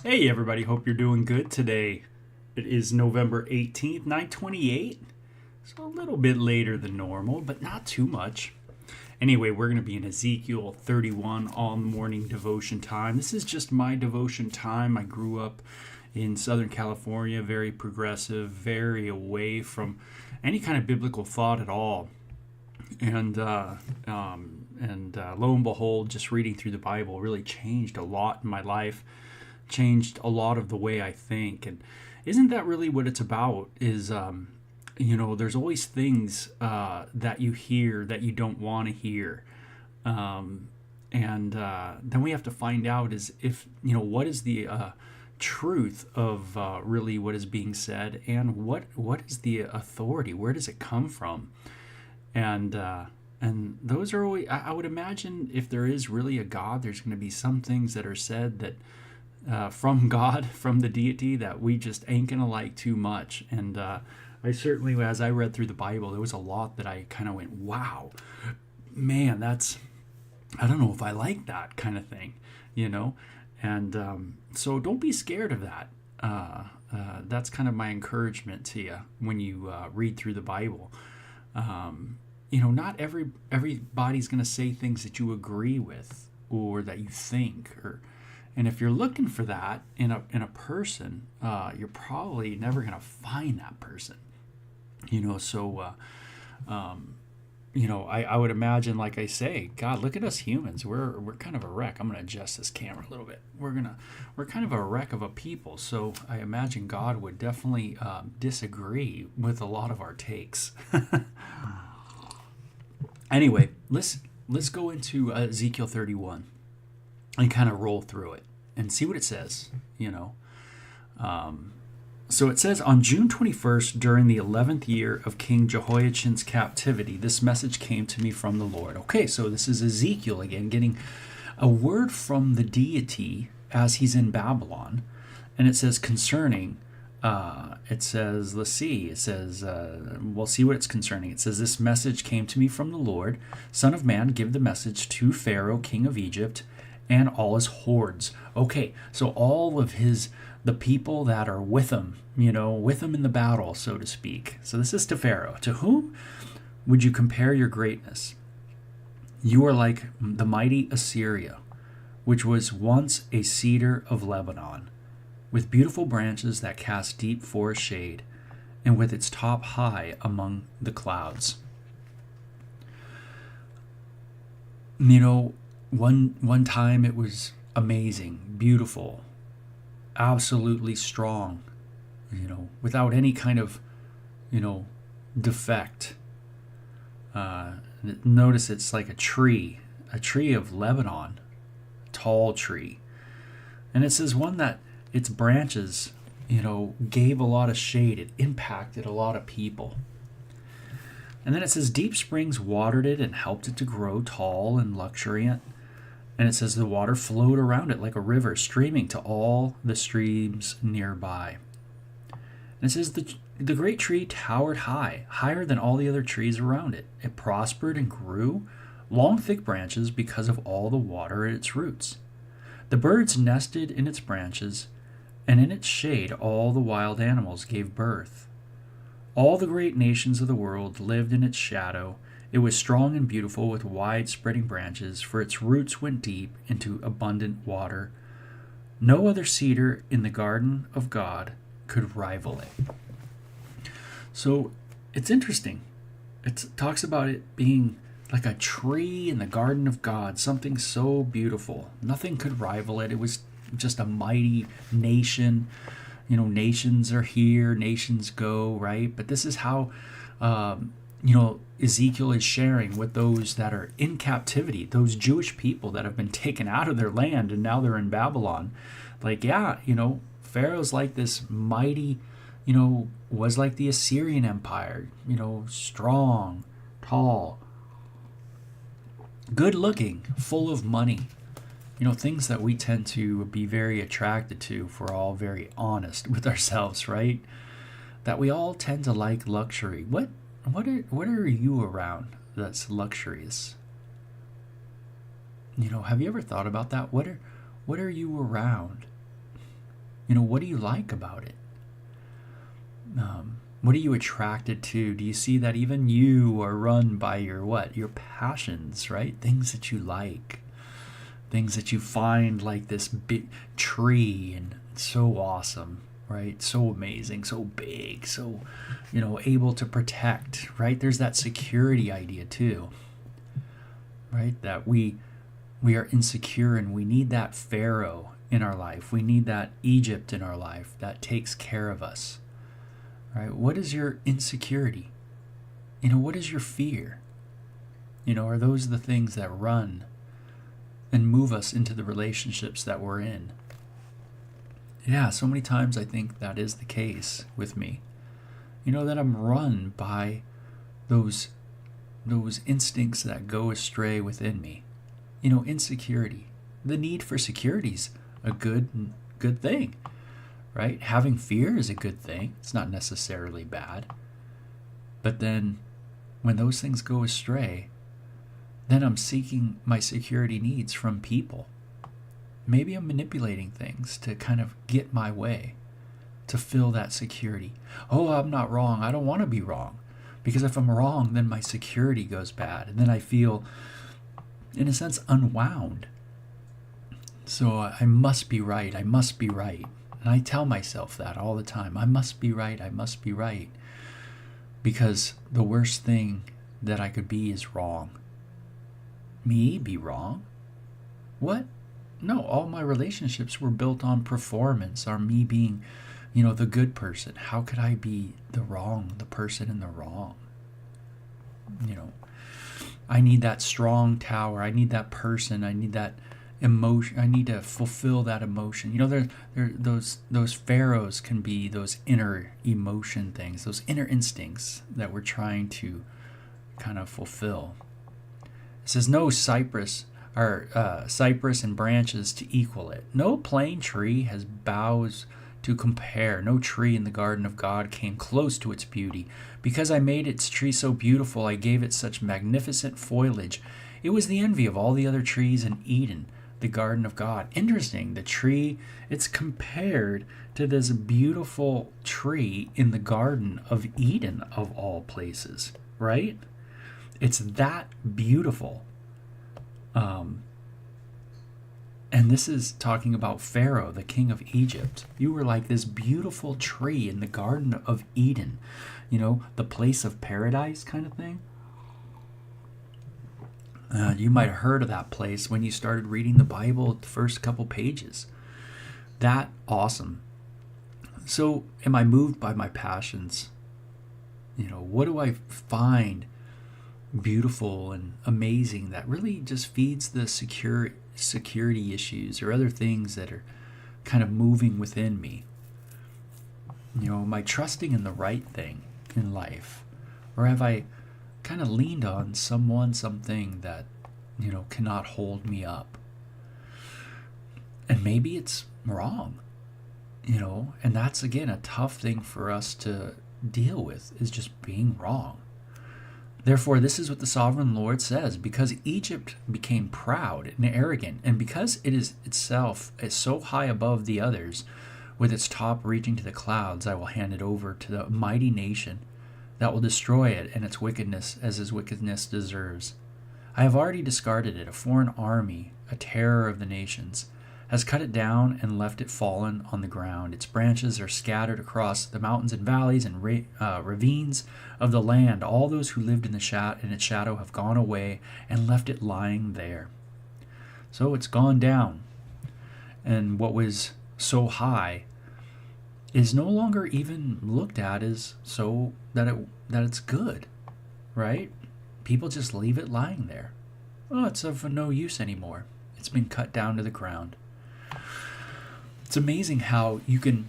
Hey everybody, hope you're doing good today. It is November 18th, 9:28. So a little bit later than normal, but not too much. Anyway, we're going to be in Ezekiel 31 all morning devotion time. This is just my devotion time. I grew up in Southern California, very progressive, very away from any kind of biblical thought at all. And lo and behold, just reading through the Bible really changed a lot in my life, changed a lot of the way I think. And isn't that really what it's about? There's always things that you hear that you don't want to hear. And then we have to find out is if, what is the truth of really what is being said, and what is the authority? Where does it come from? And those are always, I would imagine if there is really a God, there's going to be some things that are said that from God, from the deity, that we just ain't going to like too much. And I certainly, as I read through the Bible, there was a lot that I kind of went, wow, man, I don't know if I like that kind of thing, you know? And so don't be scared of that. That's kind of my encouragement to you when you read through the Bible. Not everybody's going to say things that you agree with or that you think, and if you're looking for that in a person, you're probably never going to find that person. I would imagine, like I say, God, look at us humans. We're kind of a wreck. I'm going to adjust this camera a little bit. We're kind of a wreck of a people. So I imagine God would definitely disagree with a lot of our takes. Anyway, let's go into Ezekiel 31 and kind of roll through it and see what it says. So it says, on June 21st, during the 11th year of King Jehoiachin's captivity, this message came to me from the Lord. Okay, so this is Ezekiel again, getting a word from the deity as he's in Babylon. And it says concerning, we'll see what it's concerning. It says, this message came to me from the Lord. Son of man, give the message to Pharaoh, king of Egypt, and all his hordes. Okay, so all of the people that are with him, with him in the battle, so to speak. So this is to Pharaoh. To whom would you compare your greatness? You are like the mighty Assyria, which was once a cedar of Lebanon, with beautiful branches that cast deep forest shade, and with its top high among the clouds. One time it was amazing, beautiful, absolutely strong, without any kind of, defect. Notice it's like a tree of Lebanon, tall tree. And it says one that its branches, gave a lot of shade. It impacted a lot of people. And then it says deep springs watered it and helped it to grow tall and luxuriant. And it says the water flowed around it like a river, streaming to all the streams nearby. And it says the great tree towered high, higher than all the other trees around it. It prospered and grew, long thick branches because of all the water at its roots. The birds nested in its branches, and in its shade all the wild animals gave birth. All the great nations of the world lived in its shadow. It was strong and beautiful with wide spreading branches, for its roots went deep into abundant water. No other cedar in the garden of God could rival it. So it's interesting. It talks about it being like a tree in the garden of God, something so beautiful. Nothing could rival it. It was just a mighty nation. Nations are here, nations go, right? But this is how Ezekiel is sharing with those that are in captivity, those Jewish people that have been taken out of their land and now they're in Babylon. Pharaoh's like this mighty, was like the Assyrian Empire, strong, tall, good looking, full of money. Things that we tend to be very attracted to if we're all very honest with ourselves, right? That we all tend to like luxury. What are you around that's luxurious? Have you ever thought about that? What are you around What do you like about it? What are you attracted to? Do you see that even you are run by your what? Your passions, right? Things that you like. Things that you find like this big tree, and it's so awesome, right? So amazing, so big, so, able to protect, right? There's that security idea too, right? That we are insecure, and we need that Pharaoh in our life. We need that Egypt in our life that takes care of us, right? What is your insecurity? What is your fear? Are those the things that run and move us into the relationships that we're in? Yeah, so many times I think that is the case with me. That I'm run by those instincts that go astray within me. Insecurity. The need for security is a good thing, right? Having fear is a good thing. It's not necessarily bad. But then when those things go astray, then I'm seeking my security needs from people. Maybe I'm manipulating things to kind of get my way, to fill that security. Oh, I'm not wrong. I don't want to be wrong. Because if I'm wrong, then my security goes bad. And then I feel, in a sense, unwound. So I must be right. I must be right. And I tell myself that all the time. I must be right. I must be right. Because the worst thing that I could be is wrong. Me be wrong? What? No, all my relationships were built on performance, or me being, the good person. How could I be the person in the wrong? I need that strong tower. I need that person. I need that emotion. I need to fulfill that emotion. Those pharaohs can be those inner emotion things, those inner instincts that we're trying to kind of fulfill. It says no cypress and branches to equal it. No plane tree has boughs to compare. No tree in the garden of God came close to its beauty. Because I made its tree so beautiful, I gave it such magnificent foliage. It was the envy of all the other trees in Eden, the garden of God. Interesting, the tree, it's compared to this beautiful tree in the garden of Eden, of all places, right? It's that beautiful. And this is talking about Pharaoh, the king of Egypt. You were like this beautiful tree in the Garden of Eden, the place of paradise kind of thing. You might have heard of that place when you started reading the Bible, the first couple pages. That awesome. So am I moved by my passions? What do I find beautiful and amazing that really just feeds the security issues or other things that are kind of moving within me? Am I trusting in the right thing in life? Or have I kind of leaned on something that, cannot hold me up? And maybe it's wrong, and that's, again, a tough thing for us to deal with, is just being wrong. Therefore, this is what the sovereign Lord says: because Egypt became proud and arrogant, and because it is itself is so high above the others, with its top reaching to the clouds, I will hand it over to the mighty nation that will destroy it and its wickedness as his wickedness deserves. I have already discarded it. A foreign army, a terror of the nations, has cut it down and left it fallen on the ground. Its branches are scattered across the mountains and valleys and ravines of the land. All those who lived in its shadow have gone away and left it lying there. So it's gone down. And what was so high is no longer even looked at as so that it's good, right? People just leave it lying there. Oh, it's of no use anymore. It's been cut down to the ground. It's amazing how you can,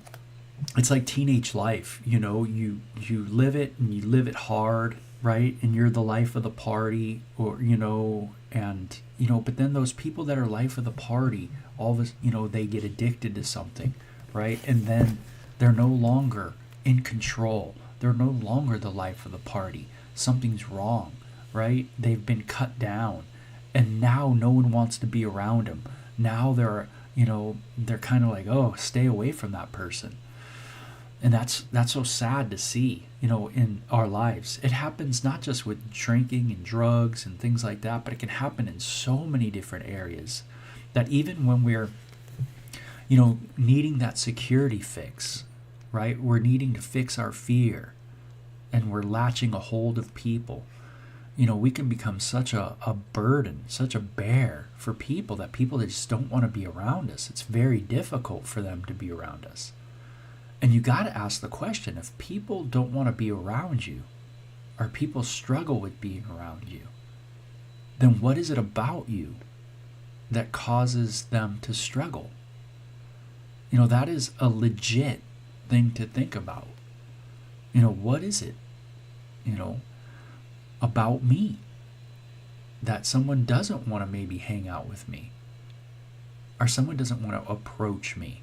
it's like teenage life, you live it and you live it hard, right? And you're the life of the party, or, but then those people that are life of the party, all of us, they get addicted to something, right? And then they're no longer in control. They're no longer the life of the party. Something's wrong, right? They've been cut down, and now no one wants to be around them. Now they're kind of like, oh, stay away from that person. And that's so sad to see, in our lives. It happens not just with drinking and drugs and things like that, but it can happen in so many different areas, that even when we're, needing that security fix, right? We're needing to fix our fear, and we're latching a hold of people. We can become such a burden, such a bear for people, that just don't want to be around us. It's very difficult for them to be around us. And you got to ask the question, if people don't want to be around you, or people struggle with being around you, then what is it about you that causes them to struggle? That is a legit thing to think about. What is it, about me that someone doesn't want to maybe hang out with me, or someone doesn't want to approach me?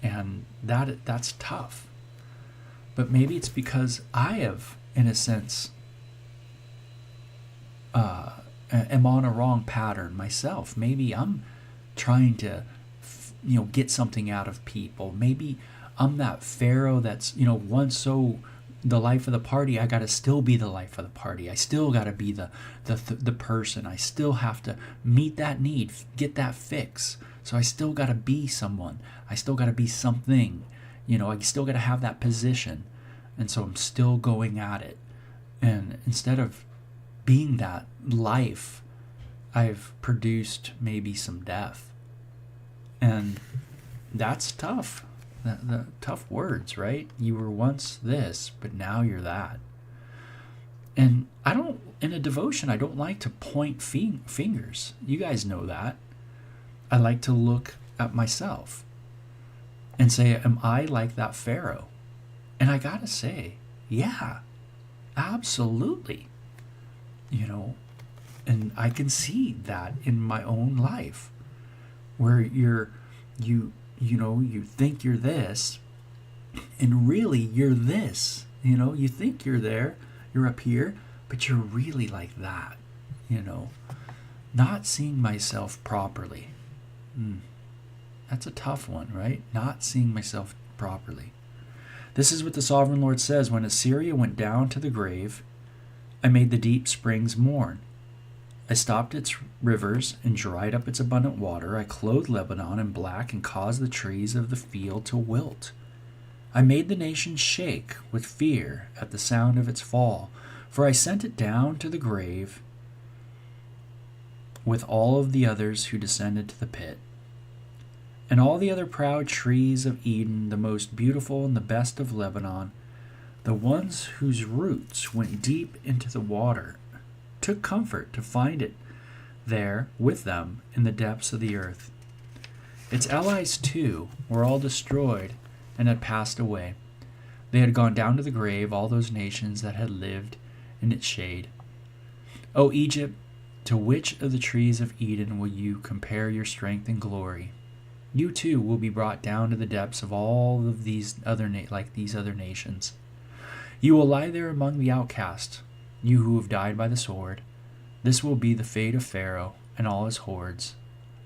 And that's tough. But maybe it's because I have, in a sense, am on a wrong pattern myself. Maybe I'm trying to, get something out of people. Maybe I'm that Pharaoh that's, once so the life of the party, I got to still be the life of the party. I still got to be the person. I still have to meet that need, get that fix. So I still got to be someone. I still got to be something. I still got to have that position. And so I'm still going at it. And instead of being that life, I've produced maybe some death. And that's tough. The tough words, right? You were once this, but now you're that. And in a devotion, I don't like to point fingers. You guys know that. I like to look at myself and say, am I like that Pharaoh? And I gotta say, yeah, absolutely. And I can see that in my own life, where you think you're this, and really you're this. You think you're there, you're up here, but you're really like that. Not seeing myself properly. That's a tough one, right? Not seeing myself properly. This is what the Sovereign Lord says: when Assyria went down to the grave, I made the deep springs mourn. I stopped its rivers and dried up its abundant water. I clothed Lebanon in black and caused the trees of the field to wilt. I made the nation shake with fear at the sound of its fall, for I sent it down to the grave with all of the others who descended to the pit. And all the other proud trees of Eden, the most beautiful and the best of Lebanon, the ones whose roots went deep into the water, took comfort to find it there with them in the depths of the earth. Its allies, too, were all destroyed and had passed away. They had gone down to the grave, all those nations that had lived in its shade. O Egypt, to which of the trees of Eden will you compare your strength and glory? You too will be brought down to the depths of all of these other nations. You will lie there among the outcast, you who have died by the sword. This will be the fate of Pharaoh and all his hordes.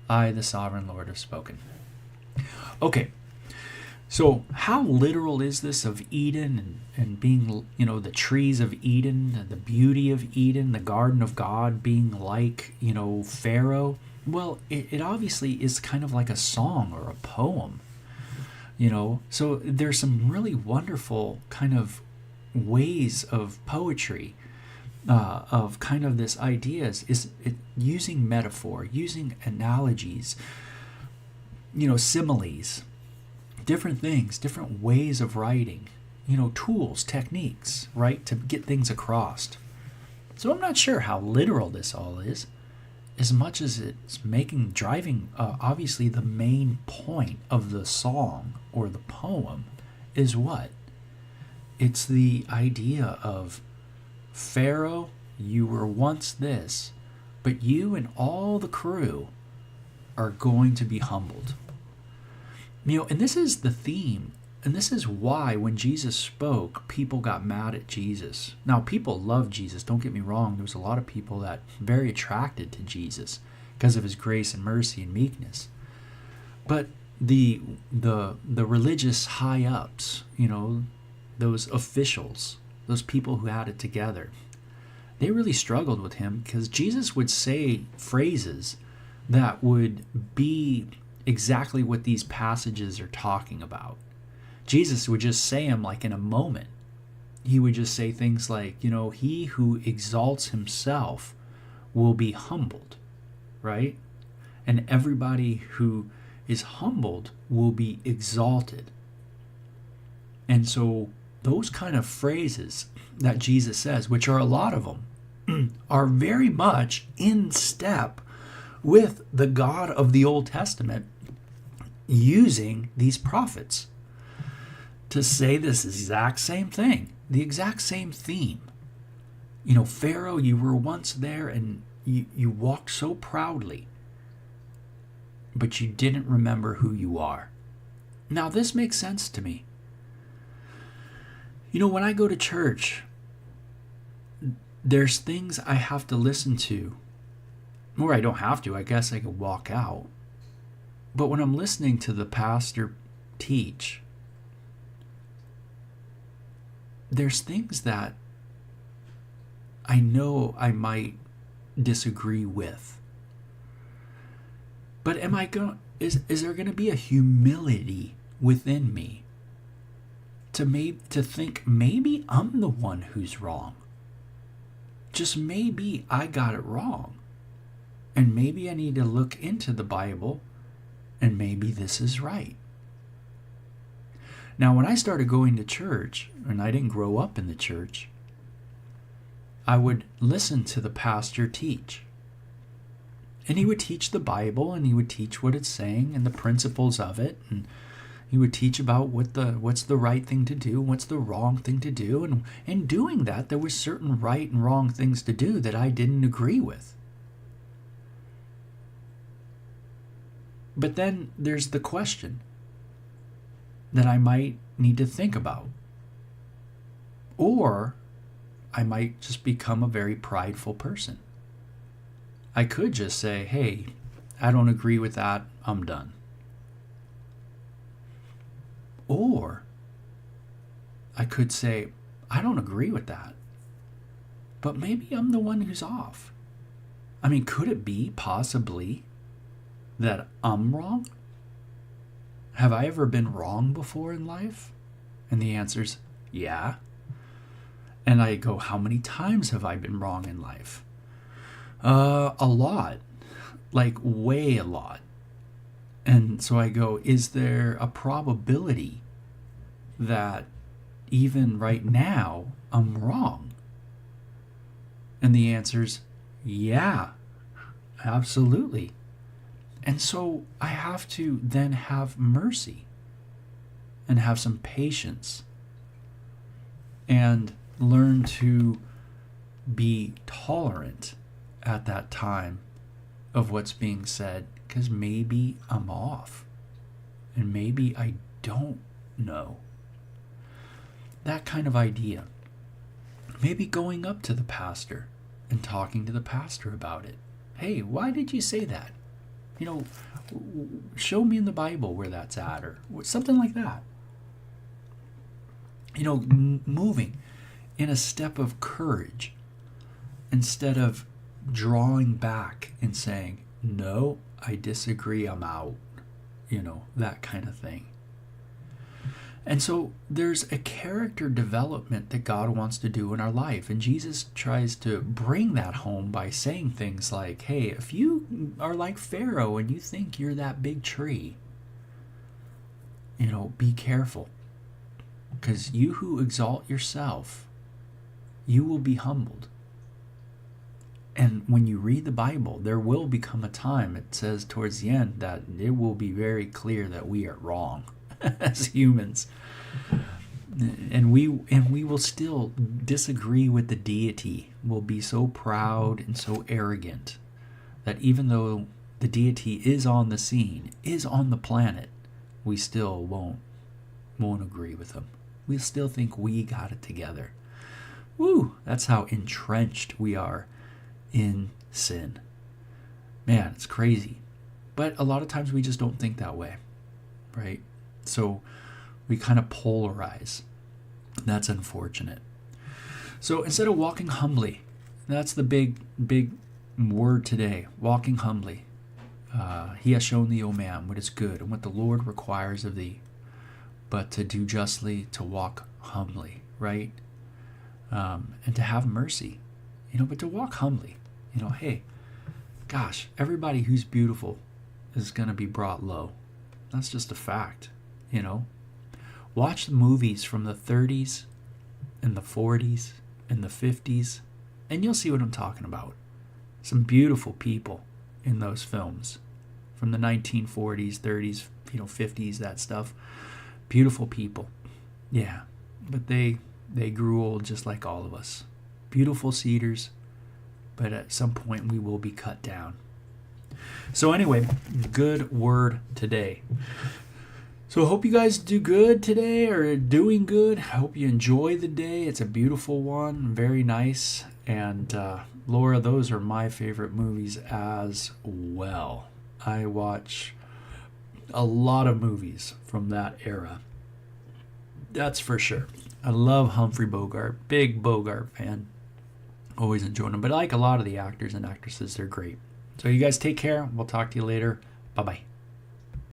I, the Sovereign Lord, have spoken. Okay, so how literal is this of Eden and being, the trees of Eden, and the beauty of Eden, the garden of God being like, Pharaoh? Well, it obviously is kind of like a song or a poem, So there's some really wonderful kind of ways of poetry, of kind of this idea is using metaphor, using analogies, similes, different things, different ways of writing, tools, techniques, right, to get things across. So I'm not sure how literal this all is, as much as it's driving, obviously the main point of the song or the poem is what? It's the idea of, Pharaoh, you were once this, but you and all the crew are going to be humbled. And this is the theme, and this is why when Jesus spoke, people got mad at Jesus. Now, people love Jesus, don't get me wrong. There was a lot of people that very attracted to Jesus because of his grace and mercy and meekness. But the religious high ups, those officials, those people who had it together, they really struggled with him, because Jesus would say phrases that would be exactly what these passages are talking about. Jesus would just say them like in a moment. He would just say things like, he who exalts himself will be humbled, right? And everybody who is humbled will be exalted. And so those kind of phrases that Jesus says, which are a lot of them, are very much in step with the God of the Old Testament using these prophets to say this exact same thing, the exact same theme. Pharaoh, you were once there and you walked so proudly, but you didn't remember who you are. Now, this makes sense to me. When I go to church, there's things I have to listen to. Or I don't have to. I guess I could walk out. But when I'm listening to the pastor teach, there's things that I know I might disagree with. But is there going to be a humility within me to think maybe I'm the one who's wrong? Just maybe I got it wrong. And maybe I need to look into the Bible, and maybe this is right. Now, when I started going to church, and I didn't grow up in the church, I would listen to the pastor teach. And he would teach the Bible, and he would teach what it's saying and the principles of it, and he would teach about what's the right thing to do, what's the wrong thing to do, and in doing that, there were certain right and wrong things to do that I didn't agree with. But then there's the question that I might need to think about. Or I might just become a very prideful person. I could just say, hey, I don't agree with that, I'm done. Or I could say, I don't agree with that, but maybe I'm the one who's off. I mean, could it be possibly that I'm wrong? Have I ever been wrong before in life? And the answer's yeah. And I go, how many times have I been wrong in life? A lot. Like way a lot. And so I go, is there a probability that even right now I'm wrong? And the answer's yeah, absolutely. And so I have to then have mercy and have some patience and learn to be tolerant at that time of what's being said, because maybe I'm off and maybe I don't know. That kind of idea. Maybe going up to the pastor and talking to the pastor about it. Hey, why did you say that? Show me in the Bible where that's at, or something like that. Moving in a step of courage instead of drawing back and saying, no, I disagree, I'm out. That kind of thing. And so there's a character development that God wants to do in our life. And Jesus tries to bring that home by saying things like, hey, if you are like Pharaoh and you think you're that big tree, be careful. Because you who exalt yourself, you will be humbled. And when you read the Bible, there will become a time, it says towards the end, that it will be very clear that we are wrong as humans. And we will still disagree with the deity. We'll be so proud and so arrogant that even though the deity is on the scene, is on the planet, we still won't agree with him. We still think we got it together. Woo! That's how entrenched we are in sin. Man, it's crazy. But a lot of times we just don't think that way, right? So we kind of polarize. That's unfortunate. So instead of walking humbly, that's the big word today, walking humbly. He has shown thee, O man, what is good and what the Lord requires of thee, but to do justly, to walk humbly, right? And to have mercy, but to walk humbly. Hey, gosh, everybody who's beautiful is going to be brought low. That's just a fact, Watch the movies from the 30s and the 40s and the 50s, and you'll see what I'm talking about. Some beautiful people in those films from the 1940s, 30s, 50s, that stuff. Beautiful people. Yeah, but they grew old just like all of us. Beautiful cedars, but at some point we will be cut down. So anyway, good word today. So I hope you guys do good today, or doing good. I hope you enjoy the day. It's a beautiful one, very nice. And Laura, those are my favorite movies as well. I watch a lot of movies from that era. That's for sure. I love Humphrey Bogart. Big Bogart fan. Always enjoying them. But I like a lot of the actors and actresses. They're great. So you guys take care. We'll talk to you later. Bye-bye.